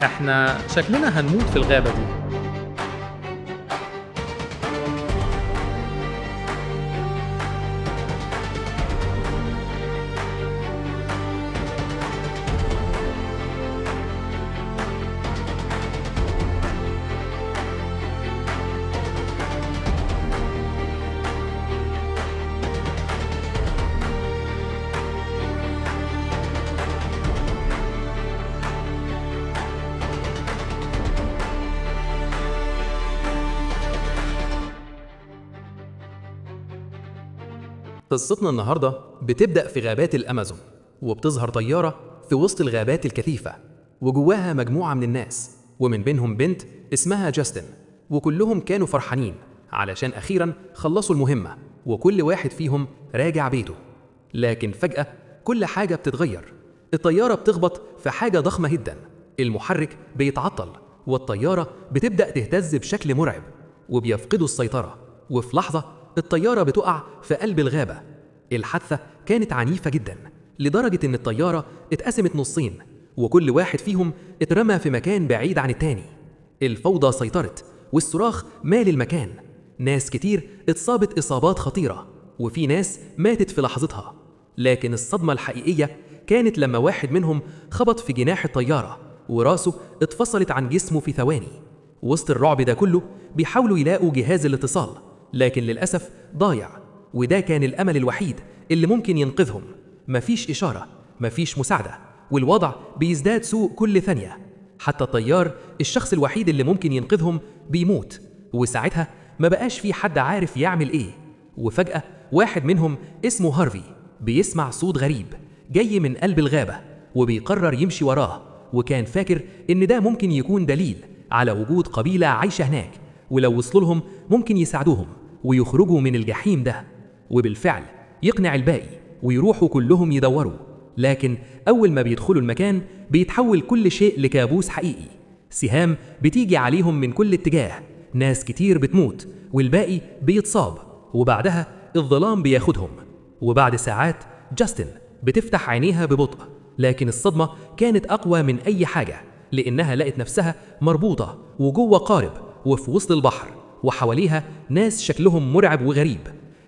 احنا شكلنا هنموت في الغابة دي. قصتنا النهاردة بتبدأ في غابات الأمازون، وبتظهر طيارة في وسط الغابات الكثيفة، وجواها مجموعة من الناس، ومن بينهم بنت اسمها جاستن. وكلهم كانوا فرحانين علشان أخيراً خلصوا المهمة، وكل واحد فيهم راجع بيته. لكن فجأة كل حاجة بتتغير. الطيارة بتخبط في حاجة ضخمة جداً، المحرك بيتعطل، والطيارة بتبدأ تهتز بشكل مرعب، وبيفقدوا السيطرة. وفي لحظة الطيارة بتقع في قلب الغابة. الحادثة كانت عنيفة جدا لدرجة إن الطيارة اتقسمت نصين، وكل واحد فيهم اترمى في مكان بعيد عن التاني. الفوضى سيطرت والصراخ مال المكان. ناس كتير اتصابت إصابات خطيرة، وفي ناس ماتت في لحظتها. لكن الصدمة الحقيقية كانت لما واحد منهم خبط في جناح الطيارة، وراسه اتفصلت عن جسمه في ثواني. وسط الرعب ده كله بيحاولوا يلاقوا جهاز الاتصال، لكن للأسف ضايع، وده كان الأمل الوحيد اللي ممكن ينقذهم. مفيش إشارة، مفيش مساعدة، والوضع بيزداد سوء كل ثانية. حتى الطيار الشخص الوحيد اللي ممكن ينقذهم بيموت، وساعتها ما بقاش في حد عارف يعمل إيه. وفجأة واحد منهم اسمه هارفي بيسمع صوت غريب جاي من قلب الغابة، وبيقرر يمشي وراه، وكان فاكر إن ده ممكن يكون دليل على وجود قبيلة عايشة هناك، ولو وصلوا لهم ممكن يساعدوهم ويخرجوا من الجحيم ده. وبالفعل يقنع الباقي ويروحوا كلهم يدوروا. لكن أول ما بيدخلوا المكان بيتحول كل شيء لكابوس حقيقي. سهام بتيجي عليهم من كل اتجاه، ناس كتير بتموت والباقي بيتصاب، وبعدها الظلام بياخدهم. وبعد ساعات جاستن بتفتح عينيها ببطء، لكن الصدمة كانت أقوى من أي حاجة، لأنها لقت نفسها مربوطة وجوه قارب وفي وسط البحر، وحواليها ناس شكلهم مرعب وغريب.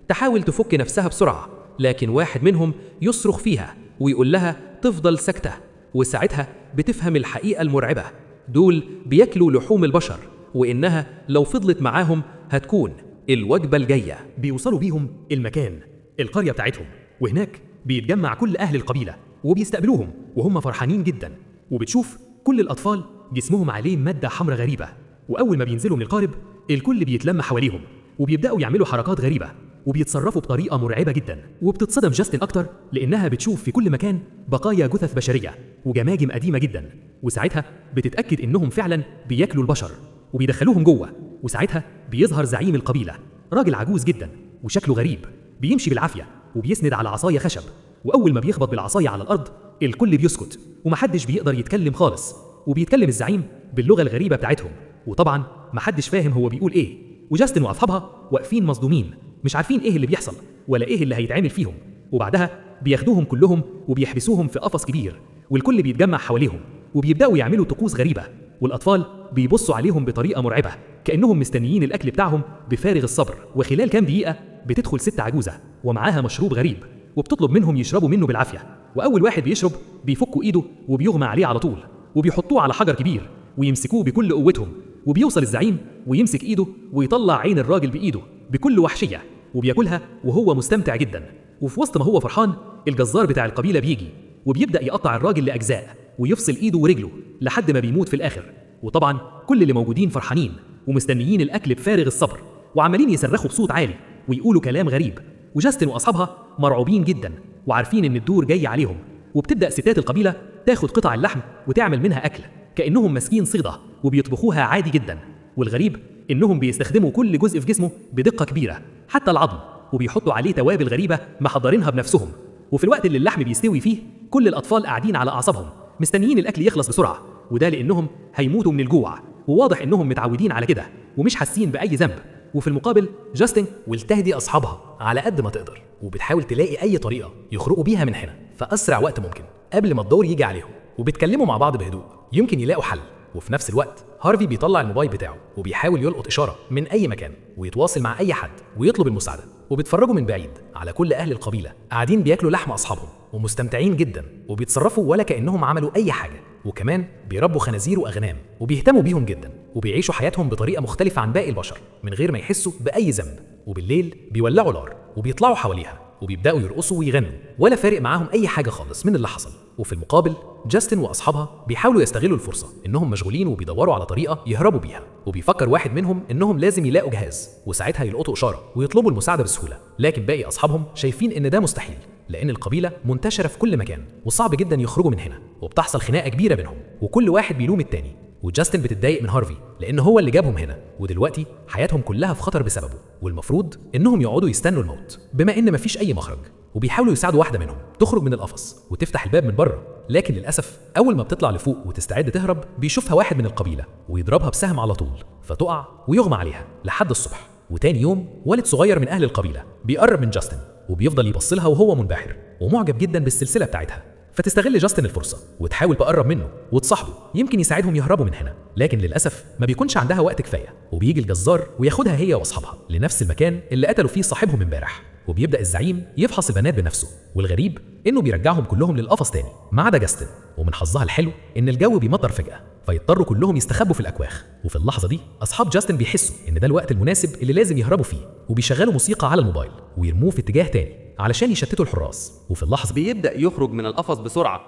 تحاول تفك نفسها بسرعة، لكن واحد منهم يصرخ فيها ويقول لها تفضل ساكتة. وساعتها بتفهم الحقيقة المرعبة، دول بياكلوا لحوم البشر، وإنها لو فضلت معاهم هتكون الوجبة الجاية. بيوصلوا بيهم المكان، القرية بتاعتهم، وهناك بيتجمع كل أهل القبيلة وبيستقبلوهم وهم فرحانين جدا. وبتشوف كل الأطفال جسمهم عليه مادة حمراء غريبة، وأول ما بينزلوا من القارب الكل بيتلم حواليهم وبيبدأوا يعملوا حركات غريبة وبيتصرفوا بطريقة مرعبة جدا. وبتتصدم جاستن أكتر لأنها بتشوف في كل مكان بقايا جثث بشرية وجماجم قديمة جدا، وساعتها بتتأكد إنهم فعلا بياكلوا البشر وبيدخلوهم جوه. وساعتها بيظهر زعيم القبيلة، راجل عجوز جدا وشكله غريب، بيمشي بالعافية وبيسند على عصاية خشب، وأول ما بيخبط بالعصاية على الأرض الكل بيسكت ومحدش بيقدر يتكلم خالص. وبيتكلم الزعيم باللغة الغريبة بتاعتهم، وطبعا محدش فاهم هو بيقول ايه. وجاستن واصحابها واقفين مصدومين، مش عارفين ايه اللي بيحصل ولا ايه اللي هيتعمل فيهم. وبعدها بياخدوهم كلهم وبيحبسوهم في قفص كبير، والكل بيتجمع حواليهم وبيبداوا يعملوا طقوس غريبة، والاطفال بيبصوا عليهم بطريقة مرعبة كأنهم مستنيين الاكل بتاعهم بفارغ الصبر. وخلال كام دقيقة بتدخل ست عجوزة ومعاها مشروب غريب، وبتطلب منهم يشربوا منه بالعافية. واول واحد بيشرب بيفكوا ايده وبيغمى عليه على طول، وبيحطوه على حجر كبير ويمسكوه بكل قوتهم. وبيوصل الزعيم ويمسك ايده ويطلع عين الراجل بايده بكل وحشية وبياكلها وهو مستمتع جدا. وفي وسط ما هو فرحان الجزار بتاع القبيلة بيجي وبيبدأ يقطع الراجل لأجزاء ويفصل ايده ورجله لحد ما بيموت في الآخر. وطبعا كل اللي موجودين فرحانين ومستنيين الأكل بفارغ الصبر، وعمالين يصرخوا بصوت عالي ويقولوا كلام غريب. وجاستن وأصحابها مرعوبين جدا وعارفين إن الدور جاي عليهم. وبتبدأ ستات القبيلة تاخد قطع اللحم وتعمل منها أكل كأنهم ماسكين صيدة وبيطبخوها عادي جدا. والغريب إنهم بيستخدموا كل جزء في جسمه بدقة كبيرة، حتى العظم، وبيحطوا عليه توابل غريبة محضرينها بنفسهم. وفي الوقت اللي اللحم بيستوي فيه كل الأطفال قاعدين على أعصابهم مستنيين الأكل يخلص بسرعة، وده لأنهم هيموتوا من الجوع، وواضح إنهم متعودين على كده ومش حاسين بأي ذنب. وفي المقابل جاستن والتهدي أصحابها على قد ما تقدر، وبتحاول تلاقي أي طريقة يخرجوا بيها من هنا في أسرع وقت ممكن قبل ما الدور يجي عليهم، وبيتكلموا مع بعض بهدوء يمكن يلاقوا حل. وفي نفس الوقت هارفي بيطلع الموبايل بتاعه وبيحاول يلقط إشارة من أي مكان ويتواصل مع أي حد ويطلب المساعدة. وبيتفرجوا من بعيد على كل أهل القبيلة قاعدين بياكلوا لحم أصحابهم ومستمتعين جدا وبيتصرفوا ولا كأنهم عملوا أي حاجة. وكمان بيربوا خنازير وأغنام وبيهتموا بيهم جدا وبيعيشوا حياتهم بطريقة مختلفة عن باقي البشر من غير ما يحسوا بأي ذنب. وبالليل بيولعوا نار وبيطلعوا حواليها وبيبدأوا يرقصوا ويغنوا ولا فارق معاهم أي حاجة خالص من اللي حصل. وفي المقابل جاستن وأصحابها بيحاولوا يستغلوا الفرصة إنهم مشغولين وبيدوروا على طريقة يهربوا بيها. وبيفكر واحد منهم إنهم لازم يلاقوا جهاز وساعتها يلقطوا إشارة ويطلبوا المساعدة بسهولة. لكن باقي أصحابهم شايفين إن ده مستحيل لأن القبيلة منتشرة في كل مكان وصعب جدا يخرجوا من هنا. وبتحصل خناقة كبيرة بينهم وكل واحد بيلوم التاني. وجاستن بتتضايق من هارفي لأن هو اللي جابهم هنا ودلوقتي حياتهم كلها في خطر بسببه والمفروض إنهم يقعدوا يستنوا الموت بما إن مفيش أي مخرج. وبيحاولوا يساعدوا واحدة منهم تخرج من القفص وتفتح الباب من بره، لكن للأسف أول ما بتطلع لفوق وتستعد تهرب بيشوفها واحد من القبيلة ويضربها بسهم على طول فتقع ويغمى عليها لحد الصبح. وتاني يوم ولد صغير من أهل القبيلة بيقرب من جاستن وبيفضل يبص لها وهو منبهر ومعجب جدا بالسلسلة بتاعتها. فتستغل جاستن الفرصة وتحاول تقرب منه وتصاحبه يمكن يساعدهم يهربوا من هنا، لكن للأسف ما بيكونش عندها وقت كفاية وبيجي الجزار وياخدها هي واصحابها لنفس المكان اللي قتلوا فيه صاحبهم امبارح. وبيبدأ الزعيم يفحص البنات بنفسه والغريب إنه بيرجعهم كلهم للقفص تاني ما عدا جاستن. ومن حظها الحلو إن الجو بيمطر فجأة فيضطروا كلهم يستخبوا في الأكواخ. وفي اللحظة دي أصحاب جاستن بيحسوا إن ده الوقت المناسب اللي لازم يهربوا فيه وبيشغلوا موسيقى على الموبايل ويرموه في اتجاه تاني علشان يشتتوا الحراس. وفي اللحظة بيبدأ يخرج من القفص بسرعة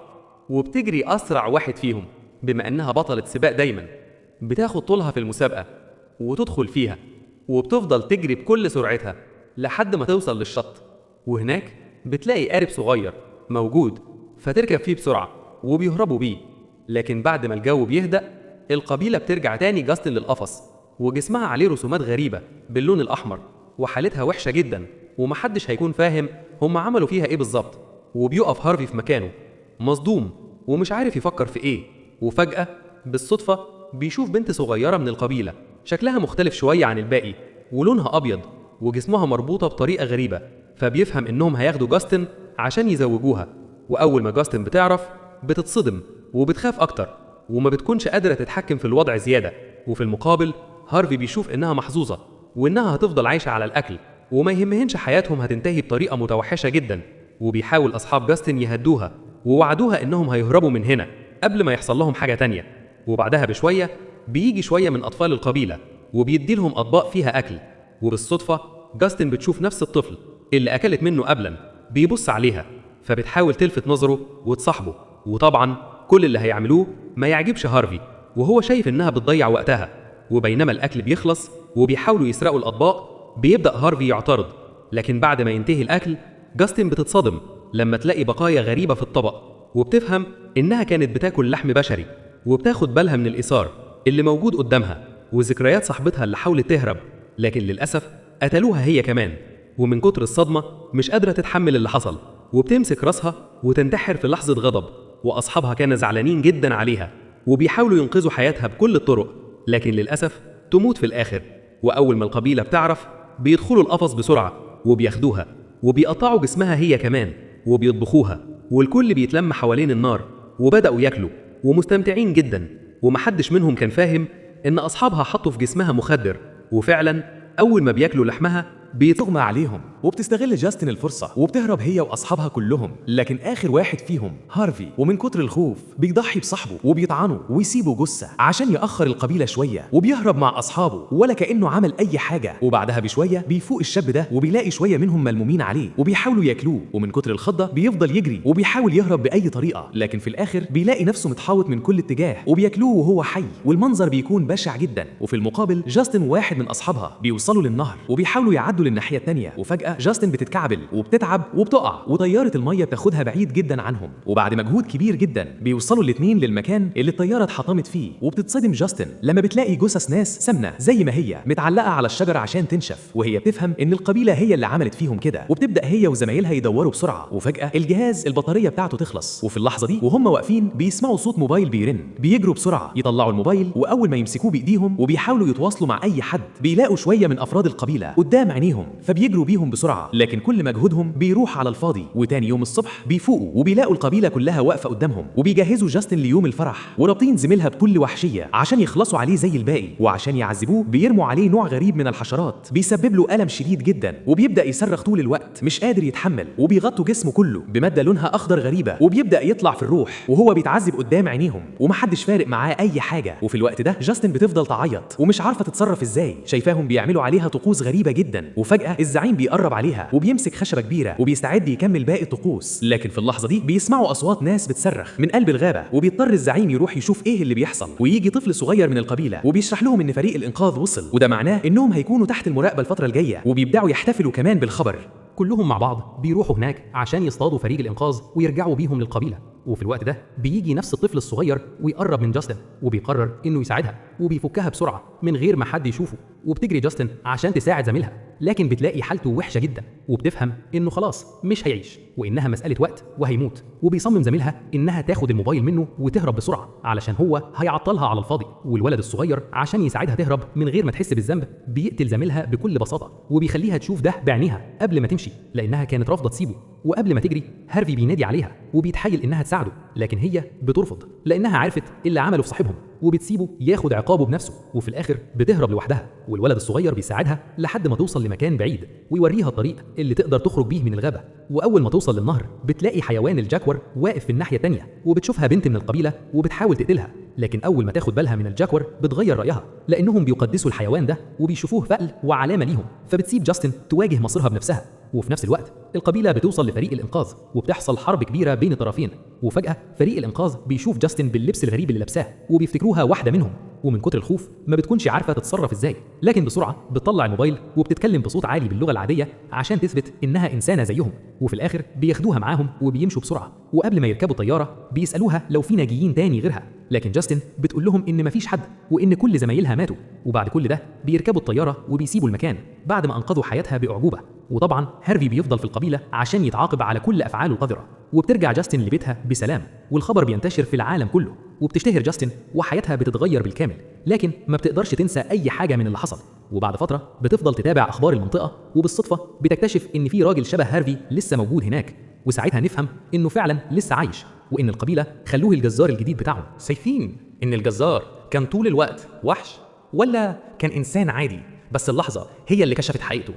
وبتجري أسرع واحد فيهم بما إنها بطلة سباق دايما بتاخد طولها في المسابقة وتدخل فيها وبتفضل تجري بكل سرعتها لحد ما توصل للشط. وهناك بتلاقي قارب صغير موجود فتركب فيه بسرعة وبيهربوا بيه. لكن بعد ما الجو بيهدأ القبيلة بترجع تاني جاستن للقفص وجسمها عليه رسومات غريبة باللون الأحمر وحالتها وحشة جدا ومحدش هيكون فاهم هم عملوا فيها ايه بالظبط. وبيقف هارفي في مكانه مصدوم ومش عارف يفكر في ايه. وفجأة بالصدفة بيشوف بنت صغيرة من القبيلة شكلها مختلف شوية عن الباقي ولونها أبيض وجسمها مربوطة بطريقة غريبة فبيفهم إنهم هياخدوا جاستن عشان يزوجوها. وأول ما جاستن بتعرف بتتصدم وبتخاف أكتر وما بتكونش قادرة تتحكم في الوضع زيادة. وفي المقابل هارفي بيشوف إنها محظوظة وإنها هتفضل عايشة على الأكل وما يهمهنش حياتهم هتنتهي بطريقة متوحشة جدا. وبيحاول أصحاب جاستن يهدوها ووعدوها إنهم هيهربوا من هنا قبل ما يحصل لهم حاجة تانية. وبعدها بشوية بيجي شوية من أطفال القبيلة وبيدي لهم أطباق فيها أكل. وبالصدفة جاستن بتشوف نفس الطفل اللي أكلت منه قبلا بيبص عليها فبتحاول تلفت نظره وتصاحبه. وطبعا كل اللي هيعملوه ما يعجبش هارفي وهو شايف إنها بتضيع وقتها. وبينما الأكل بيخلص وبيحاولوا يسرقوا الأطباق بيبدأ هارفي يعترض. لكن بعد ما ينتهي الأكل جاستن بتتصدم لما تلاقي بقايا غريبة في الطبق وبتفهم إنها كانت بتاكل لحم بشري وبتاخد بالها من الإثار اللي موجود قدامها وذكريات صاحبتها اللي حاولت تهرب لكن للأسف قتلوها هي كمان. ومن كتر الصدمة مش قادرة تتحمل اللي حصل وبتمسك راسها وتنتحر في لحظة غضب. وأصحابها كانوا زعلانين جدا عليها وبيحاولوا ينقذوا حياتها بكل الطرق لكن للأسف تموت في الآخر. وأول ما القبيلة بتعرف بيدخلوا القفص بسرعة وبياخدوها وبيقطعوا جسمها هي كمان وبيطبخوها والكل بيتلم حوالين النار وبدأوا ياكلوا ومستمتعين جدا. ومحدش منهم كان فاهم إن أصحابها حطوا في جسمها مخدر وفعلا أول ما بياكلوا لحمها بيتغمى عليهم. وبتستغل جاستن الفرصة وبتهرب هي وأصحابها كلهم، لكن آخر واحد فيهم هارفي ومن كتر الخوف بيضحي بصاحبه وبيطعنه ويسيبه جثة عشان يأخر القبيلة شوية وبيهرب مع أصحابه ولا كأنه عمل أي حاجة. وبعدها بشوية بيفوق الشاب ده وبيلاقي شوية منهم ملمومين عليه وبيحاولوا ياكلوه ومن كتر الخضة بيفضل يجري وبيحاول يهرب بأي طريقة لكن في الآخر بيلاقي نفسه متحوط من كل اتجاه وبياكلوه وهو حي والمنظر بيكون بشع جدا. وفي المقابل جاستن واحد من أصحابها بيوصلوا للنهر وبيحاولوا يعدوا للناحية التانية وفجأة جاستن بتتكعبل وبتتعب وبتقع وطيارة المية بتاخدها بعيد جدا عنهم. وبعد مجهود كبير جدا بيوصلوا الاتنين للمكان اللي الطيارة اتحطمت فيه وبتتصدم جاستن لما بتلاقي جثث ناس سمنة زي ما هي متعلقة على الشجر عشان تنشف وهي بتفهم ان القبيلة هي اللي عملت فيهم كده وبتبدأ هي وزمايلها يدوروا بسرعة. وفجأة الجهاز البطارية بتاعته تخلص وفي اللحظة دي وهم واقفين بيسمعوا صوت موبايل بيرن بيجروا بسرعة يطلعوا الموبايل وأول ما يمسكوه بإيديهم وبيحاولوا يتواصلوا مع أي حد بيلاقوا شوية من أفراد القبيلة قدام عينيهم عينيهم فبيجروا بيهم بسرعة، لكن كل مجهودهم بيروح على الفاضي. وتاني يوم الصبح بيفوقوا وبيلاقوا القبيلة كلها واقفة قدامهم، وبيجهزوا جاستن ليوم الفرح، ورابطين زميلها بكل وحشية عشان يخلصوا عليه زي الباقي. وعشان يعذبوه بيرموا عليه نوع غريب من الحشرات بيسبب له ألم شديد جدا، وبيبدأ يصرخ طول الوقت مش قادر يتحمل، وبيغطوا جسمه كله بمادة لونها أخضر غريبة، وبيبدأ يطلع في الروح وهو بيتعذب قدام عينيهم ومحدش فارق معاه أي حاجة. وفي الوقت ده جاستن بتفضل تعيط ومش عارفة تتصرف ازاي، شايفاهم بيعملوا عليها طقوس غريبة جدا. وفجأة الزعيم بيقرب عليها وبيمسك خشبة كبيرة وبيستعد يكمل باقي الطقوس، لكن في اللحظة دي بيسمعوا أصوات ناس بتصرخ من قلب الغابة، وبيضطر الزعيم يروح يشوف ايه اللي بيحصل. ويجي طفل صغير من القبيلة وبيشرح لهم ان فريق الإنقاذ وصل، وده معناه انهم هيكونوا تحت المراقبة الفترة الجاية، وبيبدأوا يحتفلوا كمان بالخبر. كلهم مع بعض بيروحوا هناك عشان يصطادوا فريق الإنقاذ ويرجعوا بيهم للقبيلة. وفي الوقت ده بيجي نفس الطفل الصغير ويقرب من جاستن وبيقرر إنه يساعدها، وبيفكها بسرعة من غير ما حد يشوفه. وبتجري جاستن عشان تساعد زميلها، لكن بتلاقي حالته وحشة جدا وبتفهم إنه خلاص مش هيعيش وإنها مسألة وقت وهيموت. وبيصمم زميلها إنها تاخد الموبايل منه وتهرب بسرعة علشان هو هيعطلها على الفاضي. والولد الصغير عشان يساعدها تهرب من غير ما تحس بالذنب بيقتل زميلها بكل بساطة، وبيخليها تشوف ده بعينيها قبل ما تمشي لأنها كانت رافضة تسيبه. وقبل ما تجري هارفي بينادي عليها وبيتحايل إنها تساعده، لكن هي بترفض لأنها عرفت اللي عمله في صاحبهم، وبتسيبه ياخد عقابه بنفسه. وفي الآخر بتهرب لوحدها، والولد الصغير بيساعدها لحد ما توصل لمكان بعيد ويوريها الطريق اللي تقدر تخرج بيه من الغابة. وأول ما توصل للنهر بتلاقي حيوان الجاكور واقف في الناحية التانية، وبتشوفها بنت من القبيلة وبتحاول تقتلها، لكن أول ما تاخد بالها من الجاكور بتغير رأيها لأنهم بيقدسوا الحيوان ده وبيشوفوه فأل وعلامة ليهم. فبتسيب جاستن تواجه مصيرها بنفسها. وفي نفس الوقت القبيلة بتوصل لفريق الإنقاذ وبتحصل حرب كبيرة بين الطرفين. وفجأة فريق الإنقاذ بيشوف جاستن باللبس الغريب اللي لابساه وبيفتكروها واحدة منهم، ومن كتر الخوف ما بتكونش عارفة تتصرف ازاي، لكن بسرعة بتطلع الموبايل وبتتكلم بصوت عالي باللغة العادية عشان تثبت إنها إنسانة زيهم. وفي الآخر بياخدوها معاهم وبيمشوا بسرعة، وقبل ما يركبوا الطيارة بيسألوها لو في ناجيين تاني غيرها، لكن جاستن بتقول لهم إن مفيش حد وإن كل زمايلها ماتوا. وبعد كل ده بيركبوا الطيارة وبيسيبوا المكان بعد ما أنقذوا حياتها بأعجوبة. وطبعا هارفي بيفضل في القبيلة عشان يتعاقب على كل أفعاله القذرة. وبترجع جاستن لبيتها بسلام، والخبر بينتشر في العالم كله، وبتشتهر جاستن وحياتها بتتغير بالكامل، لكن ما بتقدرش تنسى أي حاجة من اللي حصل. وبعد فترة بتفضل تتابع أخبار المنطقة، وبالصدفة بتكتشف إن في راجل شبه هارفي لسه موجود هناك، وساعتها نفهم إنه فعلا لسه عايش، وإن القبيلة خلوه الجزار الجديد بتاعهم. شايفين إن الجزار كان طول الوقت وحش ولا كان إنسان عادي بس اللحظة هي اللي كشفت حقيقته؟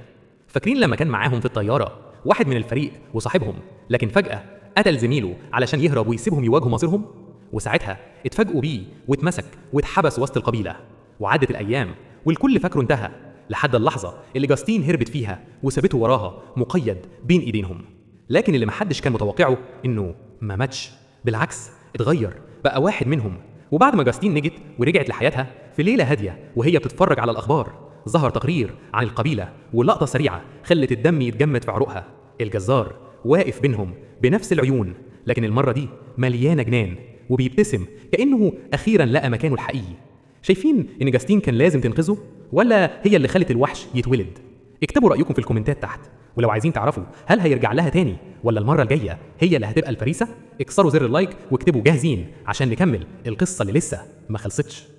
فاكرين لما كان معاهم في الطيارة واحد من الفريق وصاحبهم، لكن فجأة قتل زميله علشان يهرب ويسيبهم يواجهوا مصيرهم؟ وساعتها اتفاجئوا بيه واتمسك واتحبس وسط القبيلة. وعدت الأيام والكل فاكره انتهى، لحد اللحظة اللي جاستين هربت فيها وسابته وراها مقيد بين ايدينهم. لكن اللي محدش كان متوقعه انه ما ماتش، بالعكس اتغير بقى واحد منهم. وبعد ما جاستين نجت ورجعت لحياتها في ليلة هادية وهي بتتفرج على الأخبار، ظهر تقرير عن القبيلة ولقطة سريعة خلت الدم يتجمد في عروقها. الجزار واقف بينهم بنفس العيون، لكن المرة دي مليانة جنان، وبيبتسم كأنه أخيرا لقى مكانه الحقيقي. شايفين إن جاستين كان لازم تنقذه ولا هي اللي خلت الوحش يتولد؟ اكتبوا رأيكم في الكومنتات تحت، ولو عايزين تعرفوا هل هيرجع لها تاني ولا المرة الجاية هي اللي هتبقى الفريسة، اكسروا زر اللايك واكتبوا جاهزين عشان نكمل القصة اللي لسه ما خلصتش.